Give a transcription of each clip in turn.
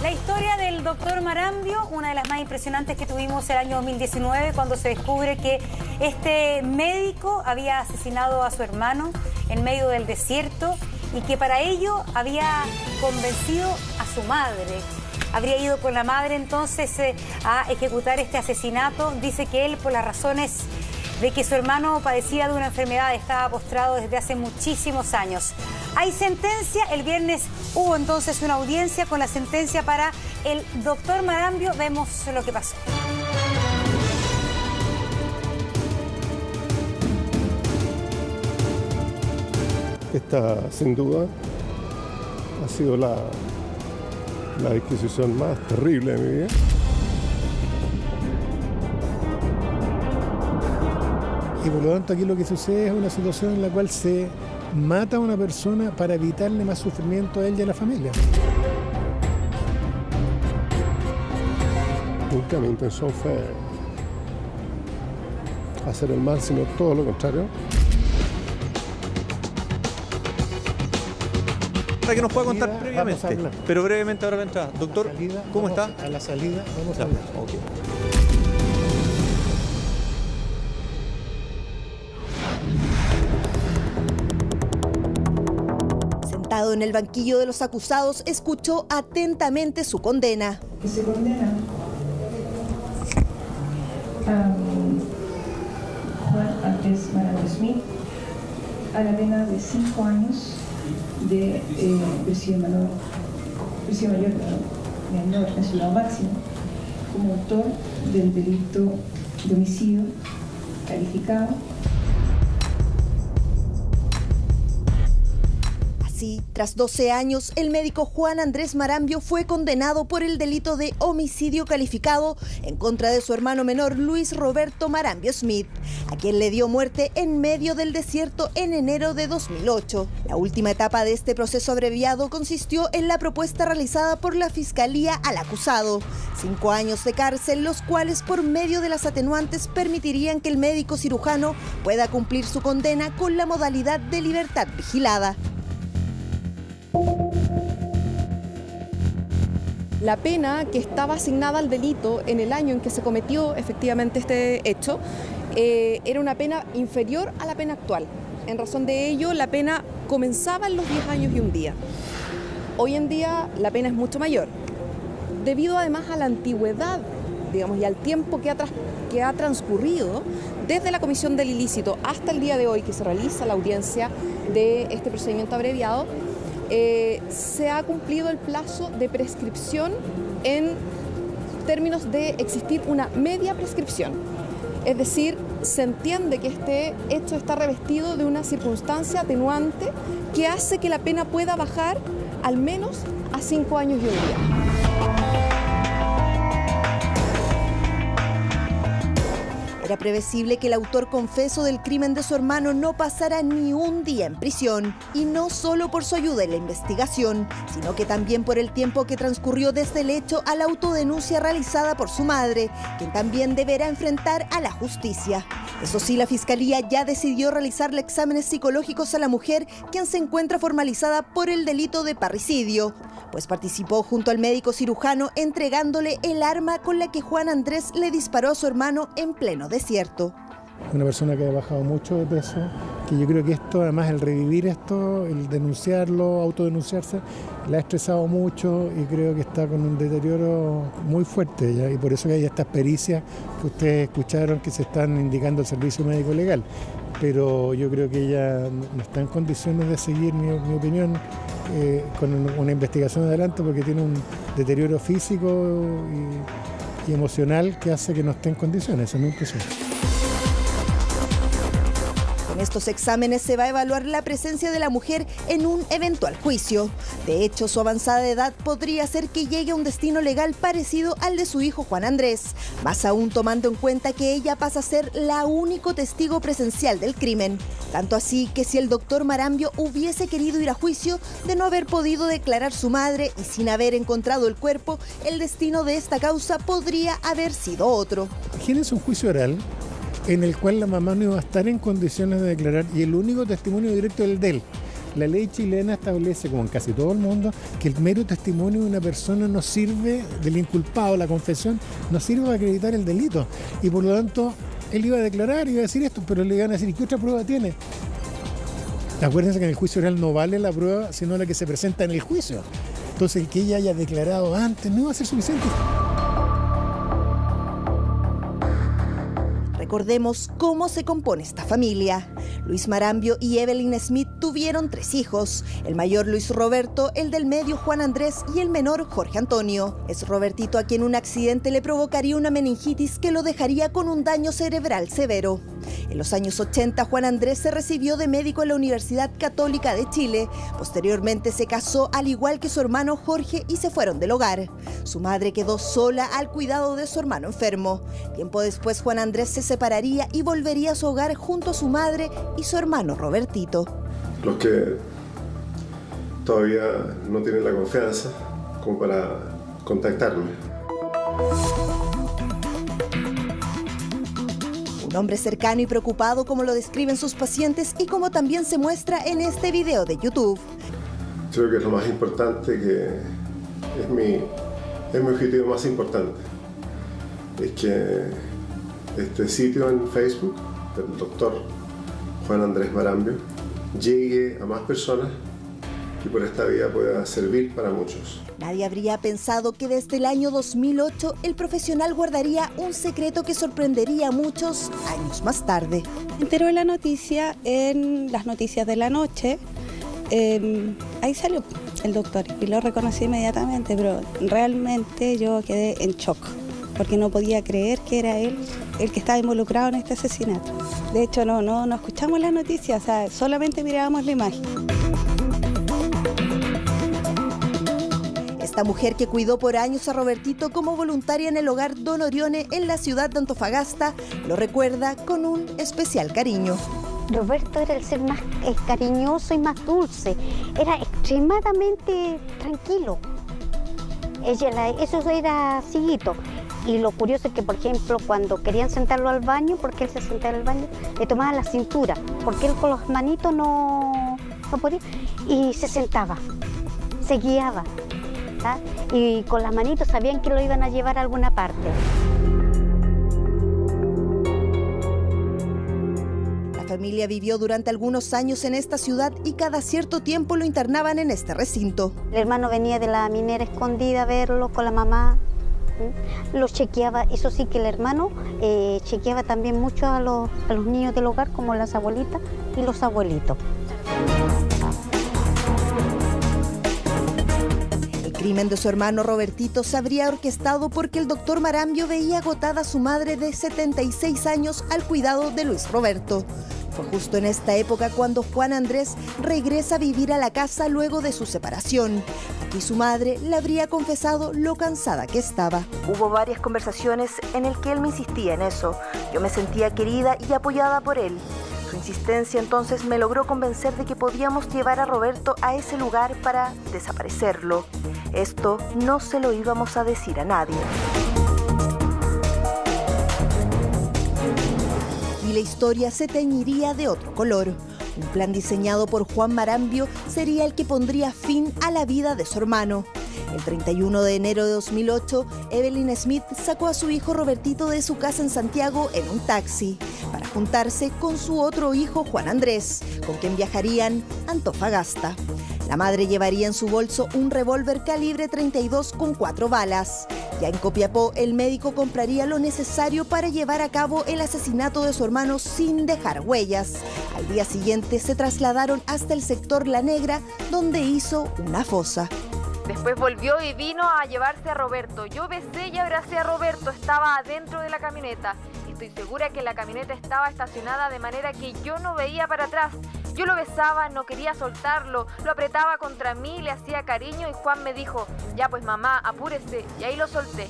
La historia del doctor Marambio, una de las más impresionantes que tuvimos el año 2019, cuando se descubre que este médico había asesinado a su hermano en medio del desierto y que para ello había convencido a su madre. Habría ido con la madre entonces a ejecutar este asesinato. Dice que él, por las razones de que su hermano padecía de una enfermedad, estaba postrado desde hace muchísimos años. Hay sentencia, el viernes hubo entonces una audiencia con la sentencia para el doctor Marambio. Vemos lo que pasó. Esta, sin duda, ha sido la disquisición más terrible de mi vida. Y por lo tanto aquí lo que sucede es una situación en la cual se mata a una persona para evitarle más sufrimiento a él y a la familia. Nunca mi intención fue hacer el mal, sino todo lo contrario. Para que nos pueda contar previamente, pero brevemente ahora la entrada. Doctor, ¿cómo está? A la salida vamos a hablar. Okay. Sentado en el banquillo de los acusados, escuchó atentamente su condena. Que se condena a Juan Andrés Marambio Smith a la pena de 5 años de prisión mayor, mencionado máximo, como autor del delito de homicidio calificado. Así, tras 12 años, el médico Juan Andrés Marambio fue condenado por el delito de homicidio calificado en contra de su hermano menor Luis Roberto Marambio Smith, a quien le dio muerte en medio del desierto en enero de 2008. La última etapa de este proceso abreviado consistió en la propuesta realizada por la Fiscalía al acusado: 5 años de cárcel, los cuales por medio de las atenuantes permitirían que el médico cirujano pueda cumplir su condena con la modalidad de libertad vigilada. La pena que estaba asignada al delito en el año en que se cometió efectivamente este hecho era una pena inferior a la pena actual. En razón de ello, la pena comenzaba en los 10 años y un día. Hoy en día la pena es mucho mayor, debido además a la antigüedad, digamos, y al tiempo que ha transcurrido desde la comisión del ilícito hasta el día de hoy que se realiza la audiencia de este procedimiento abreviado. Se ha cumplido el plazo de prescripción en términos de existir una media prescripción. Es decir, se entiende que este hecho está revestido de una circunstancia atenuante que hace que la pena pueda bajar al menos a 5 años y un día. Era previsible que el autor confeso del crimen de su hermano no pasara ni un día en prisión, y no solo por su ayuda en la investigación, sino que también por el tiempo que transcurrió desde el hecho a la autodenuncia realizada por su madre, quien también deberá enfrentar a la justicia. Eso sí, la Fiscalía ya decidió realizarle exámenes psicológicos a la mujer, quien se encuentra formalizada por el delito de parricidio, pues participó junto al médico cirujano entregándole el arma con la que Juan Andrés le disparó a su hermano en pleno desierto. Una persona que ha bajado mucho de peso, que yo creo que esto, además el revivir esto, el denunciarlo, autodenunciarse, la ha estresado mucho y creo que está con un deterioro muy fuerte ya, y por eso que hay estas pericias que ustedes escucharon que se están indicando el servicio médico legal. Pero yo creo que ella no está en condiciones de seguir, mi opinión, con una investigación adelante, porque tiene un deterioro físico y emocional que hace que no esté en condiciones, esa es mi impresión. En estos exámenes se va a evaluar la presencia de la mujer en un eventual juicio. De hecho, su avanzada edad podría hacer que llegue a un destino legal parecido al de su hijo Juan Andrés, más aún tomando en cuenta que ella pasa a ser la único testigo presencial del crimen. Tanto así que si el doctor Marambio hubiese querido ir a juicio, de no haber podido declarar su madre y sin haber encontrado el cuerpo, el destino de esta causa podría haber sido otro. Imagínense un juicio oral en el cual la mamá no iba a estar en condiciones de declarar y el único testimonio directo es el de él. La ley chilena establece, como en casi todo el mundo, que el mero testimonio de una persona no sirve, del inculpado, la confesión, no sirve para acreditar el delito. Y por lo tanto, él iba a declarar, iba a decir esto, pero le iban a decir, ¿y qué otra prueba tiene? Acuérdense que en el juicio oral no vale la prueba, sino la que se presenta en el juicio. Entonces, el que ella haya declarado antes no iba a ser suficiente. Recordemos cómo se compone esta familia. Luis Marambio y Evelyn Smith tuvieron 3 hijos. El mayor Luis Roberto, el del medio Juan Andrés y el menor Jorge Antonio. Es Robertito a quien un accidente le provocaría una meningitis que lo dejaría con un daño cerebral severo. En los años 80, Juan Andrés se recibió de médico en la Universidad Católica de Chile. Posteriormente se casó al igual que su hermano Jorge y se fueron del hogar. Su madre quedó sola al cuidado de su hermano enfermo. Tiempo después, Juan Andrés se separaría y volvería a su hogar junto a su madre y su hermano Robertito. Los que todavía no tienen la confianza como para contactarme. Un hombre cercano y preocupado, como lo describen sus pacientes y como también se muestra en este video de YouTube. Creo que es lo más importante, que es mi objetivo más importante. Es que este sitio en Facebook del doctor Juan Andrés Marambio llegue a más personas y por esta vía pueda servir para muchos. Nadie habría pensado que desde el año 2008 el profesional guardaría un secreto que sorprendería a muchos años más tarde. Me enteró de la noticia en las noticias de la noche. Ahí salió el doctor y lo reconocí inmediatamente, pero realmente yo quedé en shock porque no podía creer que era él el que estaba involucrado en este asesinato. De hecho, no escuchamos las noticias, o sea, solamente mirábamos la imagen. Esta mujer, que cuidó por años a Robertito como voluntaria en el hogar Don Orione en la ciudad de Antofagasta, lo recuerda con un especial cariño. Roberto era el ser más cariñoso y más dulce, era extremadamente tranquilo. Eso era seguito. Y lo curioso es que, por ejemplo, cuando querían sentarlo al baño, porque él se sentaba en el baño, le tomaban la cintura, porque él con las manitos no podía, y se sentaba, se guiaba, ¿tá? Y con las manitos sabían que lo iban a llevar a alguna parte. La familia vivió durante algunos años en esta ciudad y cada cierto tiempo lo internaban en este recinto. El hermano venía de la minera escondida a verlo con la mamá. Lo chequeaba, eso sí que el hermano chequeaba también mucho a los niños del hogar, como las abuelitas y los abuelitos. El crimen de su hermano Robertito se habría orquestado porque el doctor Marambio veía agotada a su madre de 76 años al cuidado de Luis Roberto. Fue justo en esta época cuando Juan Andrés regresa a vivir a la casa luego de su separación. Aquí su madre le habría confesado lo cansada que estaba. Hubo varias conversaciones en las que él me insistía en eso. Yo me sentía querida y apoyada por él. Su insistencia entonces me logró convencer de que podíamos llevar a Roberto a ese lugar para desaparecerlo. Esto no se lo íbamos a decir a nadie. Y la historia se teñiría de otro color. Un plan diseñado por Juan Marambio sería el que pondría fin a la vida de su hermano. El 31 de enero de 2008, Evelyn Smith sacó a su hijo Robertito de su casa en Santiago en un taxi para juntarse con su otro hijo Juan Andrés, con quien viajarían a Antofagasta. La madre llevaría en su bolso un revólver calibre 32 con 4 balas. Ya en Copiapó, el médico compraría lo necesario para llevar a cabo el asesinato de su hermano sin dejar huellas. Al día siguiente se trasladaron hasta el sector La Negra, donde hizo una fosa. Después volvió y vino a llevarse a Roberto. Yo besé y abracé a Roberto, estaba adentro de la camioneta. Estoy segura que la camioneta estaba estacionada de manera que yo no veía para atrás. Yo lo besaba, no quería soltarlo, lo apretaba contra mí, le hacía cariño y Juan me dijo, ya pues mamá, apúrese, y ahí lo solté.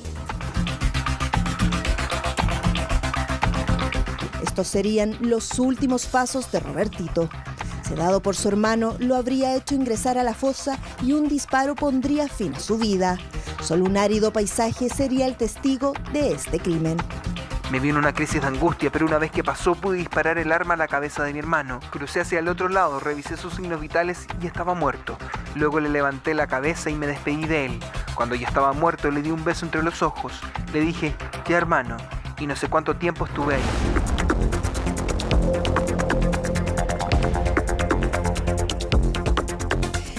Estos serían los últimos pasos de Robertito. Sedado por su hermano, lo habría hecho ingresar a la fosa y un disparo pondría fin a su vida. Solo un árido paisaje sería el testigo de este crimen. Me vino una crisis de angustia, pero una vez que pasó pude disparar el arma a la cabeza de mi hermano. Crucé hacia el otro lado, revisé sus signos vitales y estaba muerto. Luego le levanté la cabeza y me despedí de él. Cuando ya estaba muerto le di un beso entre los ojos. Le dije, ya hermano, y no sé cuánto tiempo estuve ahí.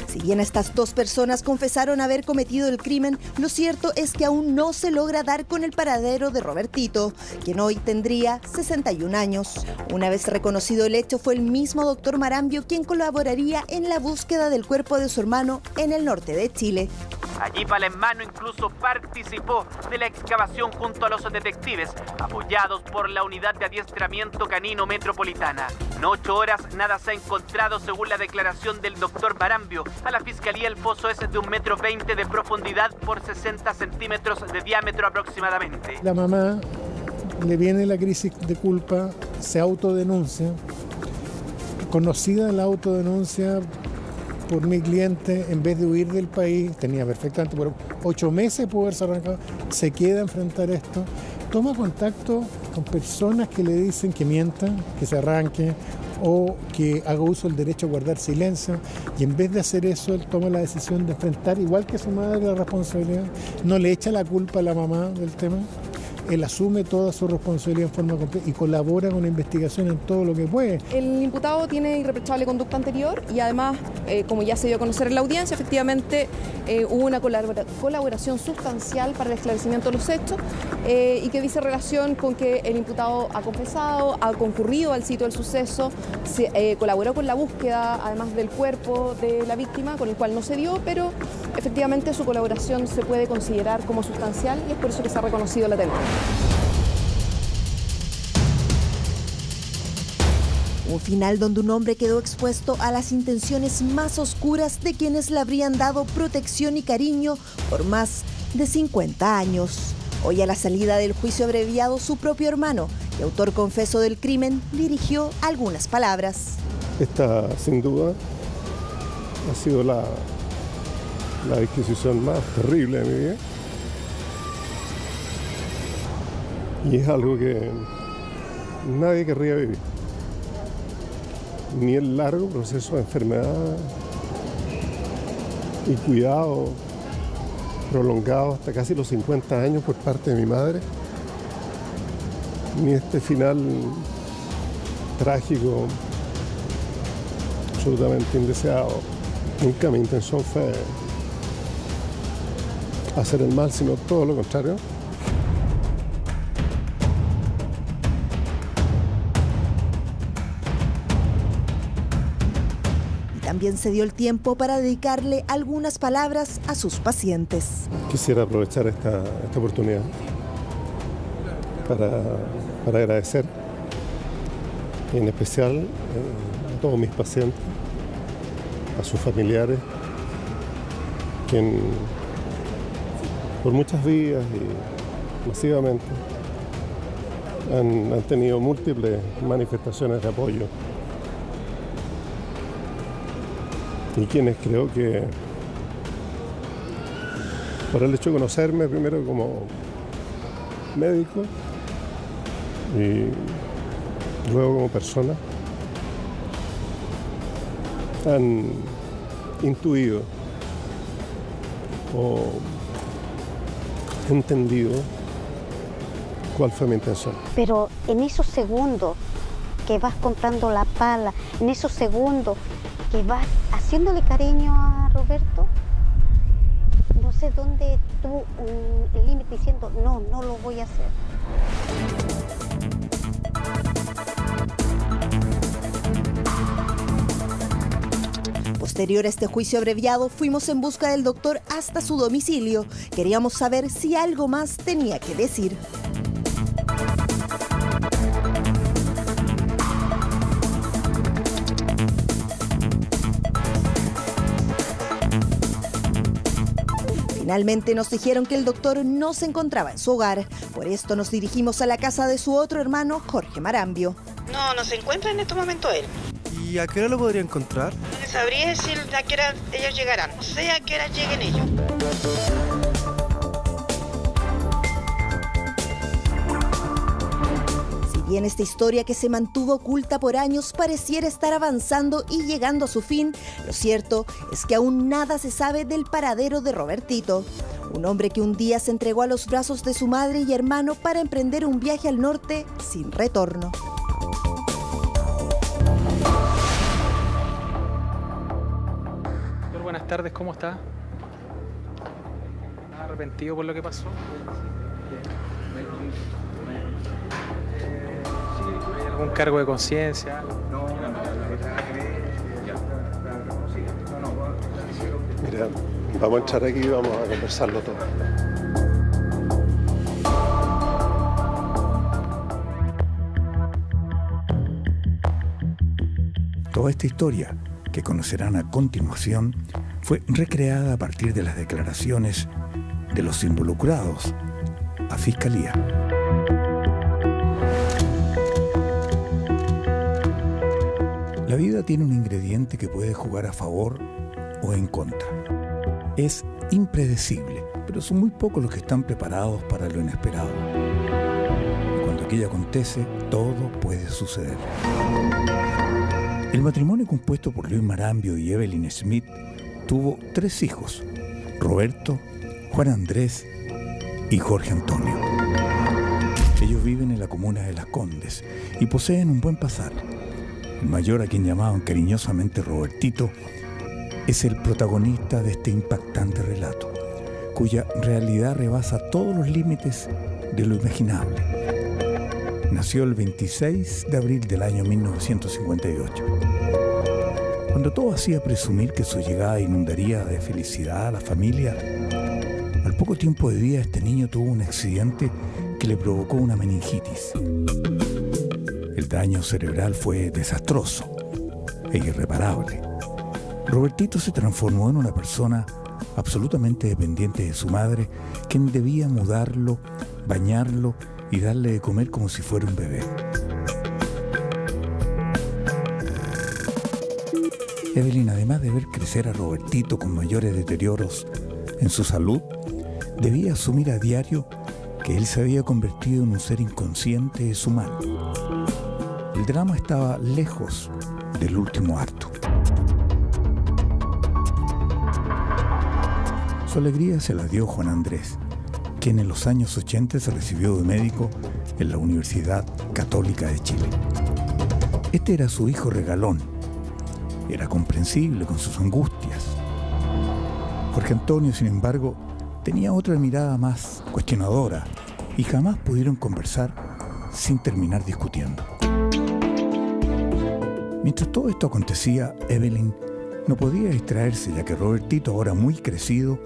Si bien estas dos personas confesaron haber cometido el crimen, lo cierto es que aún no se logra dar con el paradero de Robertito, quien hoy tendría 61 años. Una vez reconocido el hecho, fue el mismo doctor Marambio quien colaboraría en la búsqueda del cuerpo de su hermano en el norte de Chile. Allí Palesmano incluso participó de la excavación junto a los detectives, apoyados por la Unidad de Adiestramiento Canino Metropolitana. En 8 horas nada se ha encontrado según la declaración del doctor Marambio. A la fiscalía el foso es de 1,20 m de profundidad por 60 centímetros de diámetro aproximadamente. La mamá le viene la crisis de culpa, se autodenuncia. Conocida la autodenuncia por mi cliente, en vez de huir del país, tenía perfectamente, por 8 meses pudo haberse arrancado, se queda a enfrentar esto, toma contacto con personas que le dicen que mientan, que se arranque o que haga uso del derecho a guardar silencio, y en vez de hacer eso, él toma la decisión de enfrentar, igual que su madre, la responsabilidad, no le echa la culpa a la mamá del tema. Él asume toda su responsabilidad en forma completa y colabora con la investigación en todo lo que puede. El imputado tiene irreprochable conducta anterior y además, como ya se dio a conocer en la audiencia, efectivamente hubo una colaboración sustancial para el esclarecimiento de los hechos y que dice relación con que el imputado ha confesado, ha concurrido al sitio del suceso, colaboró con la búsqueda, además del cuerpo de la víctima, con el cual no se dio, pero efectivamente su colaboración se puede considerar como sustancial y es por eso que se ha reconocido la tenencia. Un final donde un hombre quedó expuesto a las intenciones más oscuras de quienes le habrían dado protección y cariño por más de 50 años. Hoy, a la salida del juicio abreviado, su propio hermano y autor confeso del crimen dirigió algunas palabras. Esta, sin duda, ha sido la adquisición más terrible de mi vida. Y es algo que nadie querría vivir. Ni el largo proceso de enfermedad y cuidado prolongado hasta casi los 50 años por parte de mi madre, ni este final trágico, absolutamente indeseado. Nunca mi intención fue hacer el mal, sino todo lo contrario. También se dio el tiempo para dedicarle algunas palabras a sus pacientes. Quisiera aprovechar esta oportunidad para agradecer, en especial a todos mis pacientes, a sus familiares, quienes por muchas vías y masivamente han tenido múltiples manifestaciones de apoyo. Y quienes creo que, por el hecho de conocerme primero como médico y luego como persona, han intuido o entendido cuál fue mi intención. Pero en esos segundos que vas comprando la pala, en esos segundos que vas haciéndole cariño a Roberto, no sé dónde tuvo el límite diciendo, no lo voy a hacer. Posterior a este juicio abreviado, fuimos en busca del doctor hasta su domicilio. Queríamos saber si algo más tenía que decir. Finalmente nos dijeron que el doctor no se encontraba en su hogar. Por esto nos dirigimos a la casa de su otro hermano, Jorge Marambio. No se encuentra en este momento él. ¿Y a qué hora lo podría encontrar? No sabría decir a qué hora ellos llegarán. No sé a qué hora lleguen ellos. bien esta historia que se mantuvo oculta por años pareciera estar avanzando y llegando a su fin, lo cierto es que aún nada se sabe del paradero de Robertito, un hombre que un día se entregó a los brazos de su madre y hermano para emprender un viaje al norte sin retorno. Buenas tardes, ¿cómo está? ¿Está arrepentido por lo que pasó? ¿Hay algún cargo de conciencia? Mira, vamos a entrar aquí y vamos a conversarlo todo. Toda esta historia que conocerán a continuación fue recreada a partir de las declaraciones de los involucrados a Fiscalía. La vida tiene un ingrediente que puede jugar a favor o en contra. Es impredecible, pero son muy pocos los que están preparados para lo inesperado. Y cuando aquello acontece, todo puede suceder. El matrimonio compuesto por Luis Marambio y Evelyn Smith tuvo 3 hijos: Roberto, Juan Andrés y Jorge Antonio. Ellos viven en la comuna de Las Condes y poseen un buen pasar. El mayor, a quien llamaban cariñosamente Robertito, es el protagonista de este impactante relato, cuya realidad rebasa todos los límites de lo imaginable. Nació el 26 de abril del año 1958. Cuando todo hacía presumir que su llegada inundaría de felicidad a la familia, al poco tiempo de vida este niño tuvo un accidente que le provocó una meningitis. El daño cerebral fue desastroso e irreparable. Robertito se transformó en una persona absolutamente dependiente de su madre, quien debía mudarlo, bañarlo y darle de comer como si fuera un bebé. Evelyn, además de ver crecer a Robertito con mayores deterioros en su salud, debía asumir a diario que él se había convertido en un ser inconsciente de su mal. El drama estaba lejos del último acto. Su alegría se la dio Juan Andrés, quien en los años 80 se recibió de médico en la Universidad Católica de Chile. Este era su hijo regalón. Era comprensible con sus angustias. Jorge Antonio, sin embargo, tenía otra mirada más cuestionadora y jamás pudieron conversar sin terminar discutiendo. Mientras todo esto acontecía, Evelyn no podía distraerse, ya que Robertito, ahora muy crecido,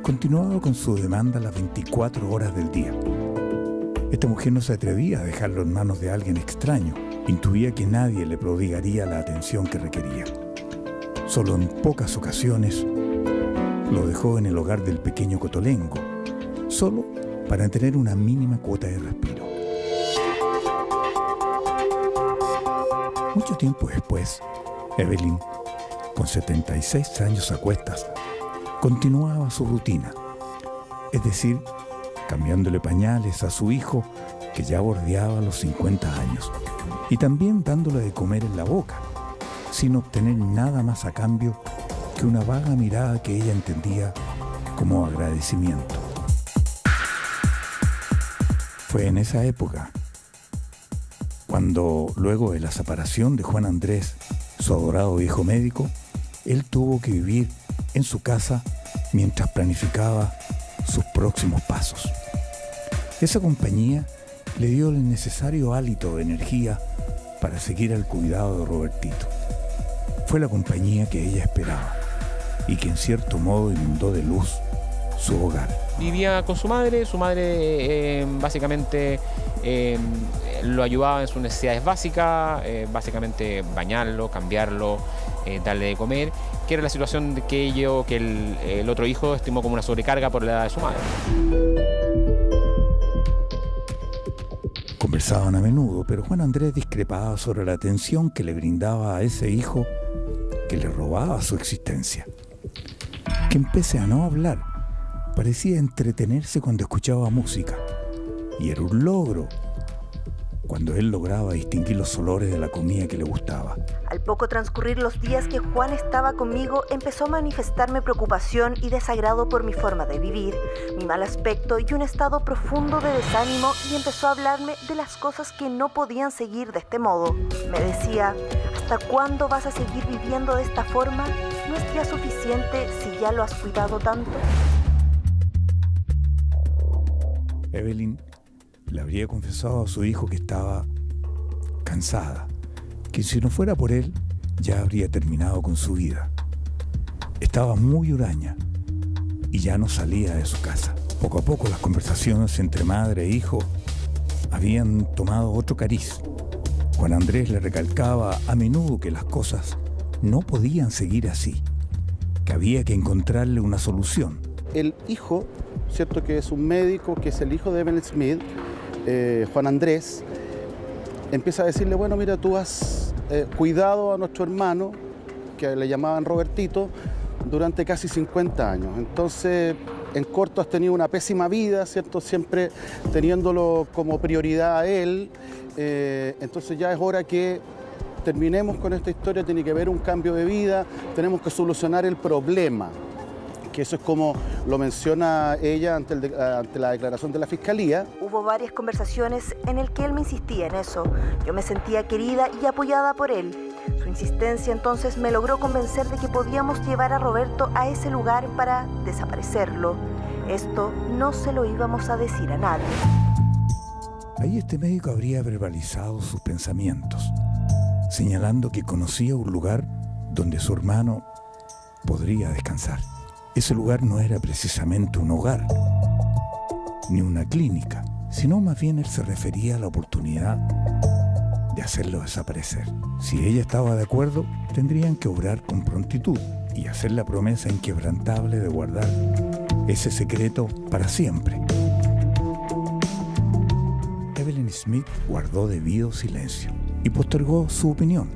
continuaba con su demanda las 24 horas del día. Esta mujer no se atrevía a dejarlo en manos de alguien extraño. Intuía que nadie le prodigaría la atención que requería. Solo en pocas ocasiones lo dejó en el hogar del pequeño Cotolengo, solo para tener una mínima cuota de respiro. Mucho tiempo después, Evelyn, con 76 años a cuestas, continuaba su rutina, es decir, cambiándole pañales a su hijo que ya bordeaba los 50 años y también dándole de comer en la boca, sin obtener nada más a cambio que una vaga mirada que ella entendía como agradecimiento. Fue en esa época cuando, luego de la separación de Juan Andrés, su adorado viejo médico, él tuvo que vivir en su casa mientras planificaba sus próximos pasos. Esa compañía le dio el necesario hálito de energía para seguir al cuidado de Robertito. Fue la compañía que ella esperaba y que en cierto modo inundó de luz su hogar. Vivía con su madre básicamente lo ayudaba en sus necesidades básicas, básicamente bañarlo, cambiarlo, darle de comer, que era la situación que el otro hijo estimó como una sobrecarga por la edad de su madre. Conversaban a menudo, pero Juan Andrés discrepaba sobre la atención que le brindaba a ese hijo que le robaba su existencia. Que pese a no hablar, parecía entretenerse cuando escuchaba música. Y era un logro cuando él lograba distinguir los olores de la comida que le gustaba. Al poco transcurrir los días que Juan estaba conmigo, empezó a manifestarme preocupación y desagrado por mi forma de vivir, mi mal aspecto y un estado profundo de desánimo, y empezó a hablarme de las cosas que no podían seguir de este modo. Me decía: ¿hasta cuándo vas a seguir viviendo de esta forma? ¿No es ya suficiente si ya lo has cuidado tanto? Evelyn le habría confesado a su hijo que estaba cansada, que si no fuera por él, ya habría terminado con su vida. Estaba muy huraña y ya no salía de su casa. Poco a poco las conversaciones entre madre e hijo habían tomado otro cariz. Juan Andrés le recalcaba a menudo que las cosas no podían seguir así, que había que encontrarle una solución. El hijo, cierto, que es un médico, que es el hijo de Evelyn Smith, Juan Andrés, empieza a decirle: bueno, mira, tú has cuidado a nuestro hermano, que le llamaban Robertito, durante casi 50 años. Entonces, en corto, has tenido una pésima vida, ¿cierto? Siempre teniéndolo como prioridad a él. Entonces ya es hora que terminemos con esta historia, tiene que haber un cambio de vida, tenemos que solucionar el problema. Que eso es como lo menciona ella ante la declaración de la Fiscalía. Hubo varias conversaciones en las que él me insistía en eso. Yo me sentía querida y apoyada por él. Su insistencia entonces me logró convencer de que podíamos llevar a Roberto a ese lugar para desaparecerlo. Esto no se lo íbamos a decir a nadie. Ahí este médico habría verbalizado sus pensamientos, señalando que conocía un lugar donde su hermano podría descansar. Ese lugar no era precisamente un hogar, ni una clínica, sino más bien él se refería a la oportunidad de hacerlo desaparecer. Si ella estaba de acuerdo, tendrían que obrar con prontitud y hacer la promesa inquebrantable de guardar ese secreto para siempre. Evelyn Smith guardó debido silencio y postergó su opinión.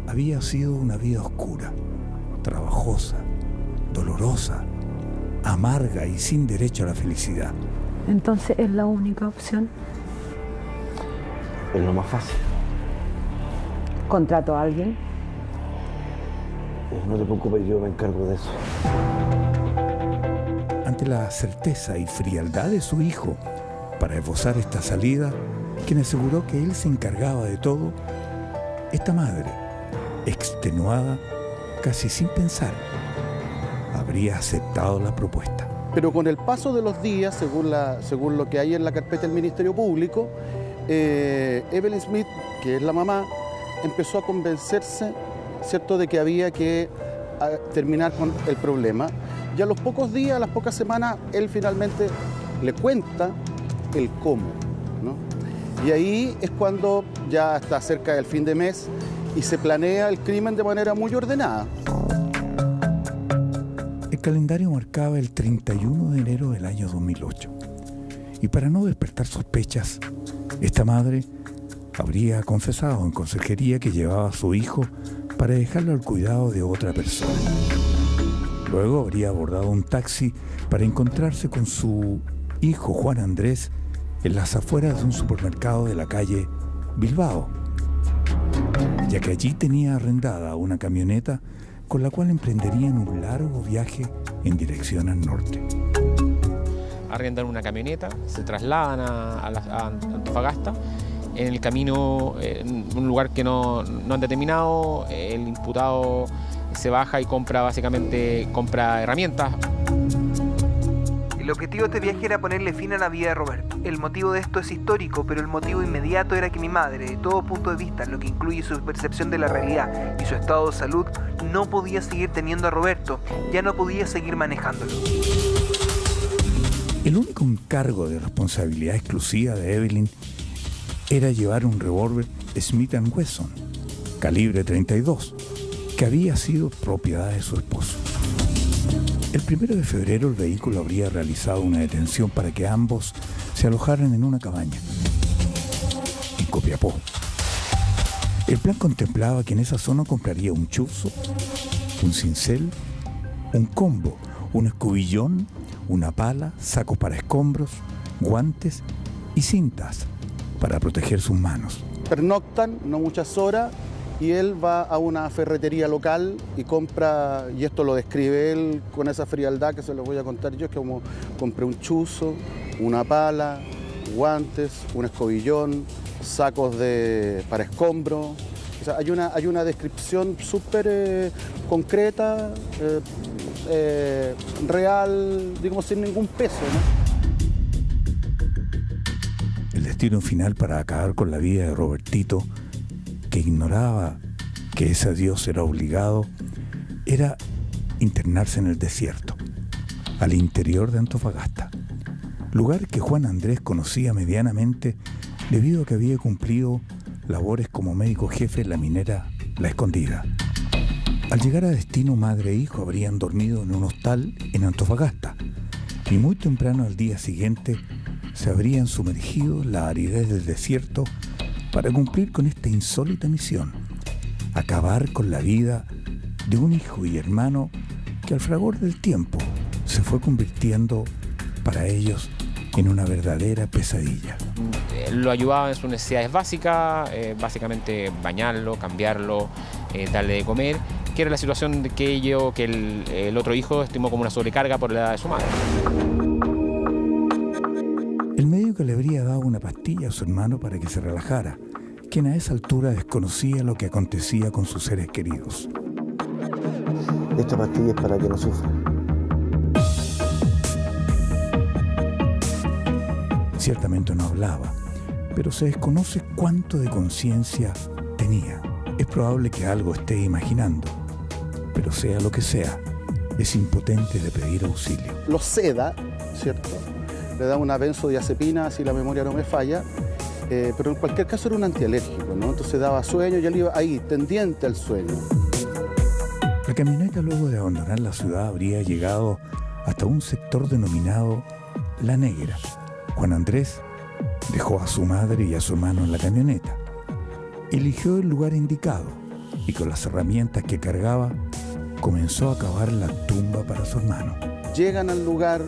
Había sido una vida oscura, trabajosa, dolorosa, amarga y sin derecho a la felicidad. Entonces es la única opción. Es lo más fácil. ¿Contrato a alguien? No te preocupes, yo me encargo de eso. Ante la certeza y frialdad de su hijo para esbozar esta salida, quien aseguró que él se encargaba de todo, esta madre, extenuada, casi sin pensar, habría aceptado la propuesta. Pero con el paso de los días, según lo que hay en la carpeta del Ministerio Público, Evelyn Smith, que es la mamá, empezó a convencerse, ¿cierto?, de que había que terminar con el problema. Y a los pocos días, a las pocas semanas, él finalmente le cuenta el cómo, ¿no? Y ahí es cuando ya está cerca del fin de mes y se planea el crimen de manera muy ordenada. El calendario marcaba el 31 de enero del año 2008. Y para no despertar sospechas, esta madre habría confesado en consejería que llevaba a su hijo para dejarlo al cuidado de otra persona. Luego habría abordado un taxi para encontrarse con su hijo Juan Andrés en las afueras de un supermercado de la calle Bilbao, ya que allí tenía arrendada una camioneta con la cual emprenderían un largo viaje en dirección al norte. Arrendan una camioneta, se trasladan a Antofagasta. En el camino, en un lugar que no han determinado, el imputado se baja y compra herramientas. El objetivo de este viaje era ponerle fin a la vida de Roberto. El motivo de esto es histórico, pero el motivo inmediato era que mi madre, de todo punto de vista, lo que incluye su percepción de la realidad y su estado de salud, no podía seguir teniendo a Roberto, ya no podía seguir manejándolo. El único encargo de responsabilidad exclusiva de Evelyn era llevar un revólver Smith & Wesson, calibre 32, que había sido propiedad de su esposo. El 1 de febrero el vehículo habría realizado una detención para que ambos se alojaran en una cabaña en Copiapó. El plan contemplaba que en esa zona compraría un chuzo, un cincel, un combo, un escobillón, una pala, sacos para escombros, guantes y cintas para proteger sus manos. Pernoctan, no muchas horas, y él va a una ferretería local y compra, y esto lo describe él con esa frialdad que se lo voy a contar yo, es como compré un chuzo, una pala, guantes, un escobillón, sacos para escombros. O sea, hay una descripción súper concreta, real, digamos, sin ningún peso, ¿no? El destino final para acabar con la vida de Robertito, que ignoraba que ese adiós era obligado, era internarse en el desierto, al interior de Antofagasta, lugar que Juan Andrés conocía medianamente debido a que había cumplido labores como médico jefe en la minera La Escondida. Al llegar a destino, madre e hijo habrían dormido en un hostal en Antofagasta y muy temprano al día siguiente se habrían sumergido en la aridez del desierto para cumplir con esta insólita misión, acabar con la vida de un hijo y hermano que al fragor del tiempo se fue convirtiendo para ellos en una verdadera pesadilla. Lo ayudaba en sus necesidades básicas, básicamente bañarlo, cambiarlo, darle de comer, que era la situación que el otro hijo estimó como una sobrecarga por la edad de su madre. El médico le habría dado una pastilla a su hermano para que se relajara, quien a esa altura desconocía lo que acontecía con sus seres queridos. Esta pastilla es para que no sufra. Ciertamente no hablaba, pero se desconoce cuánto de conciencia tenía. Es probable que algo esté imaginando, pero sea lo que sea, es impotente de pedir auxilio. Lo seda, ¿cierto? Le da una benzodiazepina, si la memoria no me falla, pero en cualquier caso era un antialérgico, ¿no? Entonces daba sueño y él iba ahí, tendiente al sueño. La camioneta, luego de abandonar la ciudad, habría llegado hasta un sector denominado La Negra. Juan Andrés dejó a su madre y a su hermano en la camioneta. Eligió el lugar indicado y con las herramientas que cargaba comenzó a cavar la tumba para su hermano. Llegan al lugar,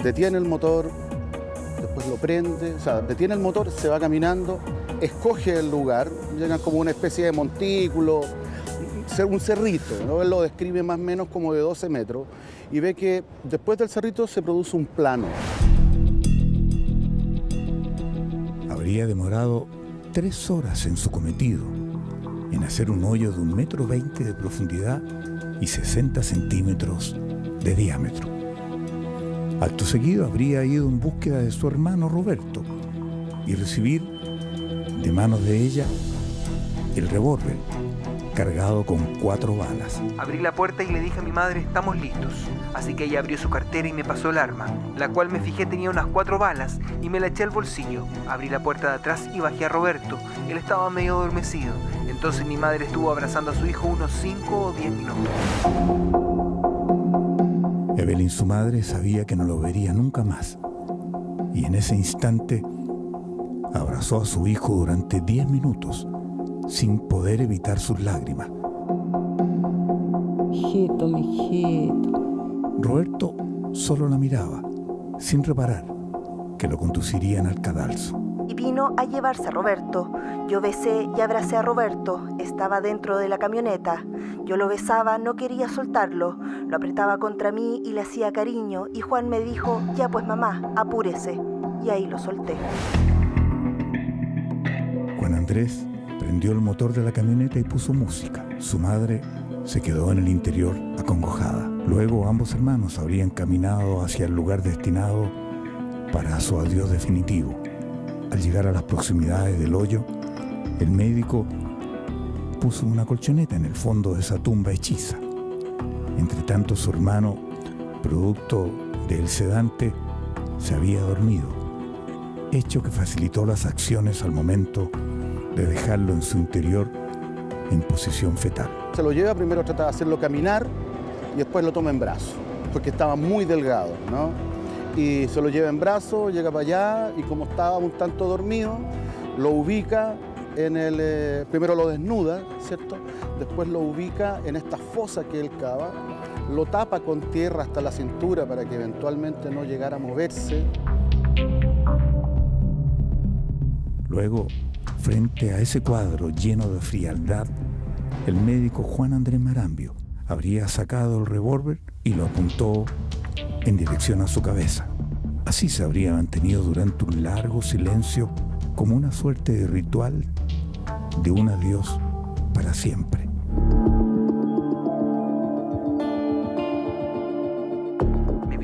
detiene el motor, después lo prende, o sea, detiene el motor, se va caminando, escoge el lugar, llegan como una especie de montículo, un cerrito, ¿no? Él lo describe más o menos como de 12 metros y ve que después del cerrito se produce un plano. Habría demorado 3 horas en su cometido, en hacer un hoyo de 1,20 m de profundidad y 60 centímetros de diámetro. Acto seguido habría ido en búsqueda de su hermano Roberto y recibir de manos de ella el revólver cargado con 4 balas. Abrí la puerta y le dije a mi madre, estamos listos. Así que ella abrió su cartera y me pasó el arma, la cual me fijé tenía unas 4 balas y me la eché al bolsillo. Abrí la puerta de atrás y bajé a Roberto. Él estaba medio adormecido. Entonces mi madre estuvo abrazando a su hijo unos 5 o 10 minutos. Evelyn, su madre, sabía que no lo vería nunca más. Y en ese instante abrazó a su hijo durante 10 minutos, sin poder evitar sus lágrimas. Hijito, mi hijito. Roberto solo la miraba, sin reparar que lo conducirían al cadalso. Y vino a llevarse a Roberto. Yo besé y abracé a Roberto. Estaba dentro de la camioneta. Yo lo besaba, no quería soltarlo. Lo apretaba contra mí y le hacía cariño. Y Juan me dijo, ya pues mamá, apúrese. Y ahí lo solté. Juan Andrés prendió el motor de la camioneta y puso música. Su madre se quedó en el interior acongojada. Luego ambos hermanos habrían caminado hacia el lugar destinado para su adiós definitivo. Al llegar a las proximidades del hoyo, el médico puso una colchoneta en el fondo de esa tumba hechiza. Entre tanto, su hermano, producto del sedante, se había dormido, hecho que facilitó las acciones al momento de dejarlo en su interior en posición fetal. Se lo lleva, primero trata de hacerlo caminar y después lo toma en brazos, porque estaba muy delgado, ¿no? Y se lo lleva en brazos, llega para allá y como estaba un tanto dormido, lo ubica en el... primero lo desnuda, ¿cierto? Después lo ubica en esta fosa que él cava, lo tapa con tierra hasta la cintura para que eventualmente no llegara a moverse. Luego, frente a ese cuadro lleno de frialdad, el médico Juan Andrés Marambio habría sacado el revólver y lo apuntó en dirección a su cabeza. Así se habría mantenido durante un largo silencio, como una suerte de ritual de un adiós para siempre.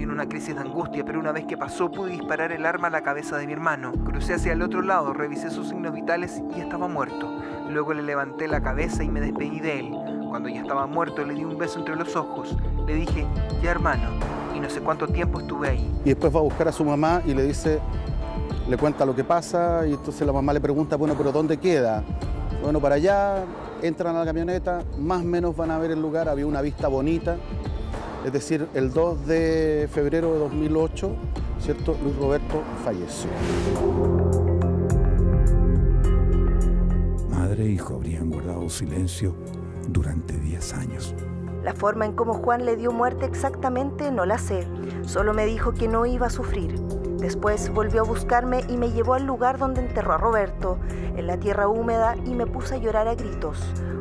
Una crisis de angustia, pero una vez que pasó pude disparar el arma a la cabeza de mi hermano. Crucé hacia el otro lado, revisé sus signos vitales y estaba muerto. Luego le levanté la cabeza y me despedí de él. Cuando ya estaba muerto le di un beso entre los ojos. Le dije, ya hermano, y no sé cuánto tiempo estuve ahí. Y después va a buscar a su mamá y le dice, le cuenta lo que pasa y entonces la mamá le pregunta, bueno, pero ¿dónde queda? Bueno, para allá, entran a la camioneta, más o menos van a ver el lugar, había una vista bonita. Es decir, el 2 de febrero de 2008, ¿cierto? Luis Roberto falleció. Madre e hijo habrían guardado silencio durante 10 años. La forma en cómo Juan le dio muerte exactamente no la sé. Solo me dijo que no iba a sufrir. Después volvió a buscarme y me llevó al lugar donde enterró a Roberto, en la tierra húmeda, y me puse a llorar a gritos.